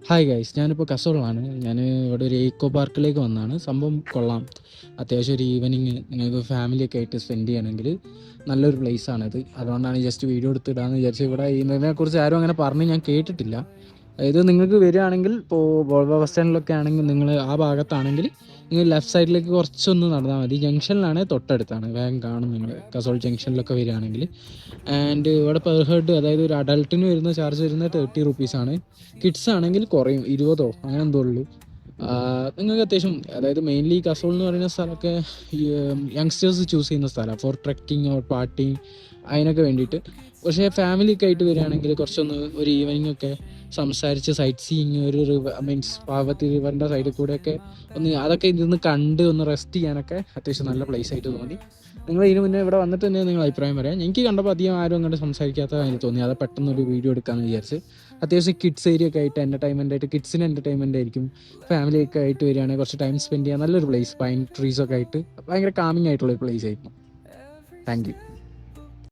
Hi guys, ഞാനിപ്പോൾ കസോളാണ്. ഞാൻ ഇവിടെ ഒരു ഈക്കോ പാർക്കിലേക്ക് വന്നതാണ്. സംഭവം കൊള്ളാം. അത്യാവശ്യം ഒരു ഈവനിങ് നിങ്ങൾക്ക് ഫാമിലിയൊക്കെ ആയിട്ട് സ്പെൻഡ് ചെയ്യണമെങ്കിൽ നല്ലൊരു പ്ലേസാണിത്. അതുകൊണ്ടാണ് ജസ്റ്റ് വീഡിയോ എടുത്തിടാമെന്ന് വിചാരിച്ചു. ഇവിടെ ഇതിനെക്കുറിച്ച് ആരും അങ്ങനെ പറഞ്ഞ് ഞാൻ കേട്ടിട്ടില്ല. അതായത് നിങ്ങൾക്ക് വരികയാണെങ്കിൽ ഇപ്പോൾ വോൾവോ ബസ് സ്റ്റാൻഡിലൊക്കെ ആണെങ്കിൽ നിങ്ങൾ ആ ഭാഗത്താണെങ്കിൽ നിങ്ങൾ ലെഫ്റ്റ് സൈഡിലേക്ക് കുറച്ചൊന്ന് നടന്നാൽ മതി. ജംഗ്ഷനിലാണ്, തൊട്ടടുത്താണ്, വേഗം കാണും നിങ്ങൾ കസോൾ ജംഗ്ഷനിലൊക്കെ വരികയാണെങ്കിൽ. ആൻഡ് ഇവിടെ പെർ ഹെഡ്, അതായത് ഒരു അഡൾട്ടിന് വരുന്ന ചാർജ് വരുന്നത് 30 റുപ്പീസാണ്. കിഡ്സ് ആണെങ്കിൽ കുറയും, 20 അങ്ങനെ എന്തോ ഉള്ളൂ. നിങ്ങൾക്ക് അത്യാവശ്യം, അതായത് മെയിൻലി കസോൾ എന്ന് പറയുന്ന സ്ഥലമൊക്കെ യങ്സ്റ്റേഴ്സ് ചൂസ് ചെയ്യുന്ന സ്ഥലമാണ് ഫോർ ട്രക്കിംഗ് ഓർ പാർട്ടിങ് അതിനൊക്കെ വേണ്ടിയിട്ട്. പക്ഷേ ഫാമിലിയൊക്കെ ആയിട്ട് വരികയാണെങ്കിൽ കുറച്ചൊന്ന് ഒരു ഈവനിങ് ഒക്കെ സംസാരിച്ച് സൈറ്റ് സീയിങ്, ഒരു റിവർ മീൻസ് പാർവതി റിവറിൻ്റെ സൈഡിൽ കൂടെയൊക്കെ ഒന്ന് അതൊക്കെ ഇരുന്ന് കണ്ട് ഒന്ന് റെസ്റ്റ് ചെയ്യാനൊക്കെ അത്യാവശ്യം നല്ല പ്ലേസ് ആയിട്ട് തോന്നി. നിങ്ങൾ ഇതിന് മുന്നേ ഇവിടെ വന്നിട്ട് തന്നെ നിങ്ങൾ അഭിപ്രായം പറയാം. എനിക്ക് കണ്ടപ്പോൾ അധികം ആരും അങ്ങോട്ട് സംസാരിക്കാത്ത എനിക്ക് തോന്നി. അത് പെട്ടെന്നൊരു വീഡിയോ എടുക്കാമെന്ന് വിചാരിച്ച്. അത്യാവശ്യം കിഡ്സ് ഏരിയ ഒക്കെ ആയിട്ട് എൻ്റർടൈൻമെൻ്റ് ആയിട്ട്, കിഡ്സിന് എൻ്റർടൈൻമെൻ്റ് ആയിരിക്കും. ഫാമിലിയൊക്കെ ആയിട്ട് വരികയാണെങ്കിൽ കുറച്ച് ടൈം സ്പെൻഡ് ചെയ്യാൻ നല്ലൊരു പ്ലേസ്. പൈൻ ട്രീസൊക്കെ ആയിട്ട് ഭയങ്കര കാമിങ് ആയിട്ടുള്ളൊരു പ്ലേസ് ആയിരുന്നു. Thank you.